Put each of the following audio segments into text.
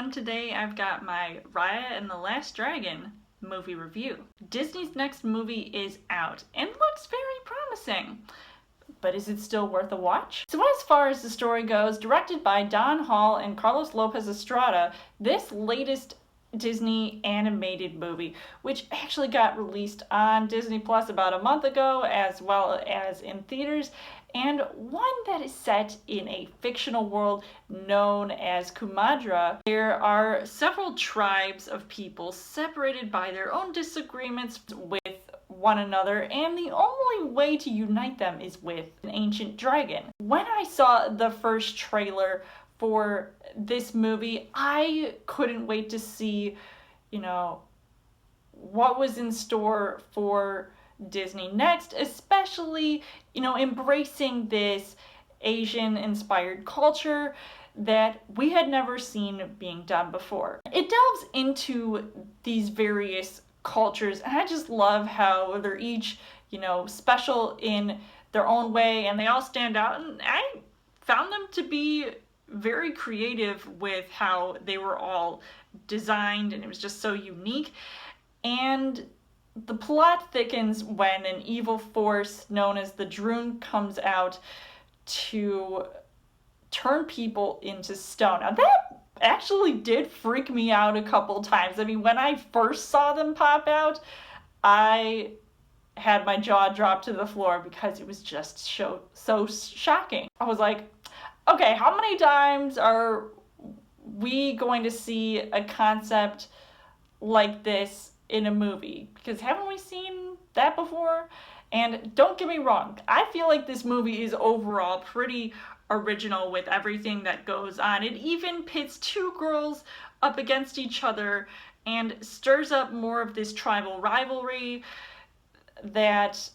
everyone. Today I've got my Raya and the Last Dragon movie review. Disney's next movie is out and looks very promising. But is it still worth a watch? So as far as the story goes, directed by Don Hall and Carlos Lopez Estrada, this latest Disney animated movie, which actually got released on Disney Plus about a month ago, as well as in theaters, and one that is set in a fictional world known as Kumadra. There are several tribes of people separated by their own disagreements with one another, and the only way to unite them is with an ancient dragon. When I saw the first trailer for this movie, I couldn't wait to see, what was in store for Disney next, especially, embracing this Asian-inspired culture that we had never seen being done before. It delves into these various cultures, and I just love how they're each, special in their own way, and they all stand out, and I found them to be very creative with how they were all designed, and it was just so unique. And the plot thickens when an evil force known as the Droon comes out to turn people into stone. Now that actually did freak me out a couple times. I mean, when I first saw them pop out, I had my jaw drop to the floor because it was just so shocking. I was like, okay, how many times are we going to see a concept like this in a movie? Because haven't we seen that before? And don't get me wrong, I feel like this movie is overall pretty original with everything that goes on. It even pits two girls up against each other and stirs up more of this tribal rivalry that,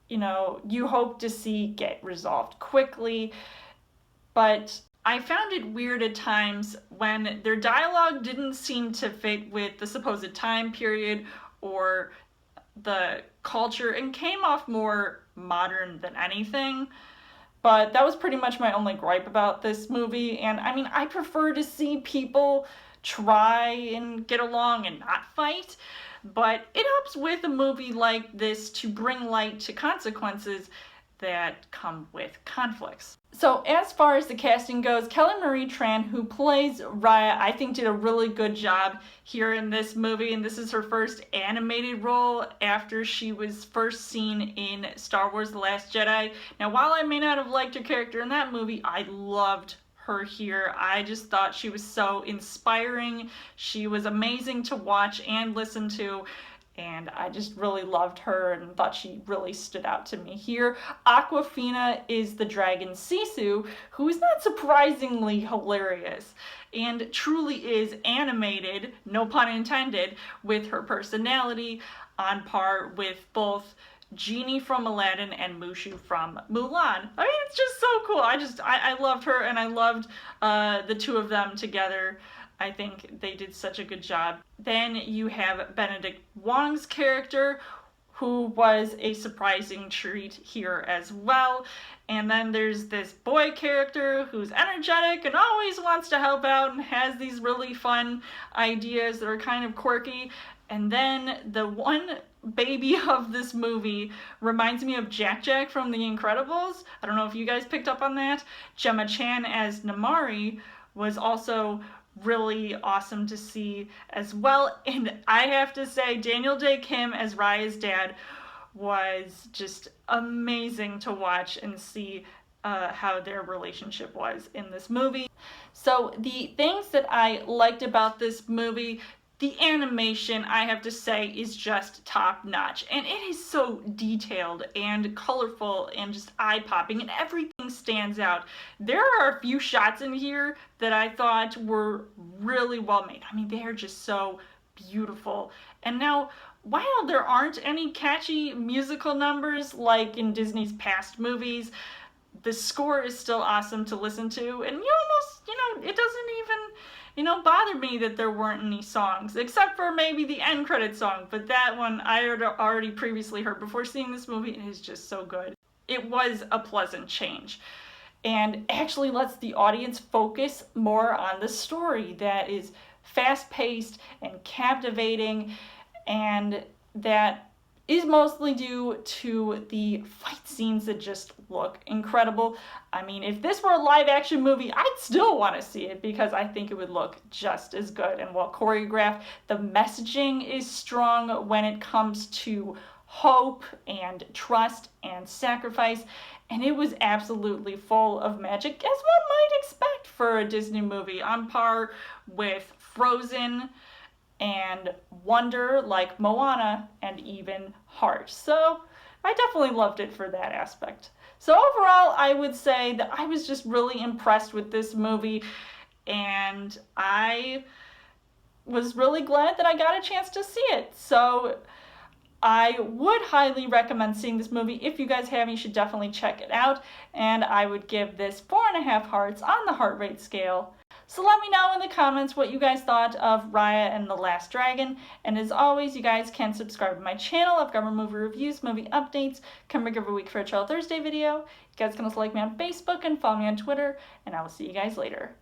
you hope to see get resolved quickly. But I found it weird at times when their dialogue didn't seem to fit with the supposed time period or the culture and came off more modern than anything. But that was pretty much my only gripe about this movie. And I mean, I prefer to see people try and get along and not fight. But it helps with a movie like this to bring light to consequences that come with conflicts. So as far as the casting goes, Kelly Marie Tran, who plays Raya, I think did a really good job here in this movie, and this is her first animated role after she was first seen in Star Wars: The Last Jedi. Now, while I may not have liked her character in that movie, I loved her here. I just thought she was so inspiring. She was amazing to watch and listen to, and I just really loved her and thought she really stood out to me here. Awkwafina is the dragon Sisu, who is not surprisingly hilarious and truly is animated, no pun intended, with her personality on par with both Genie from Aladdin and Mushu from Mulan. I mean, it's just so cool. I loved her, and I loved the two of them together. I think they did such a good job. Then you have Benedict Wong's character, who was a surprising treat here as well. And then there's this boy character who's energetic and always wants to help out and has these really fun ideas that are kind of quirky. And then the one baby of this movie reminds me of Jack from The Incredibles. I don't know if you guys picked up on that. Gemma Chan as Namari was also really awesome to see as well. And I have to say, Daniel Day Kim as Raya's dad was just amazing to watch and see how their relationship was in this movie. So the things that I liked about this movie, the animation, I have to say, is just top notch, and it is so detailed and colorful and just eye-popping, and everything stands out. There are a few shots in here that I thought were really well made. I mean, they are just so beautiful. And now, while there aren't any catchy musical numbers like in Disney's past movies, the score is still awesome to listen to, and it doesn't even bother me that there weren't any songs, except for maybe the end credit song, but that one I had already previously heard before seeing this movie, and it is just so good. It was a pleasant change. and actually lets the audience focus more on the story that is fast-paced and captivating, and that is mostly due to the fight scenes that just look incredible. I mean, if this were a live action movie, I'd still want to see it because I think it would look just as good and well choreographed. The messaging is strong when it comes to hope and trust and sacrifice, and it was absolutely full of magic, as one might expect for a Disney movie, on par with Frozen and wonder like Moana and even Heart. So I definitely loved it for that aspect. So overall, I would say that I was just really impressed with this movie, and I was really glad that I got a chance to see it. So I would highly recommend seeing this movie. If you guys haven't, you should definitely check it out. And I would give this 4.5 hearts on the heart rate scale. So let me know in the comments what you guys thought of Raya and the Last Dragon. And as always, you guys can subscribe to my channel. I've got movie reviews, movie updates, come back every week for a Child Thursday video. You guys can also like me on Facebook and follow me on Twitter. And I will see you guys later.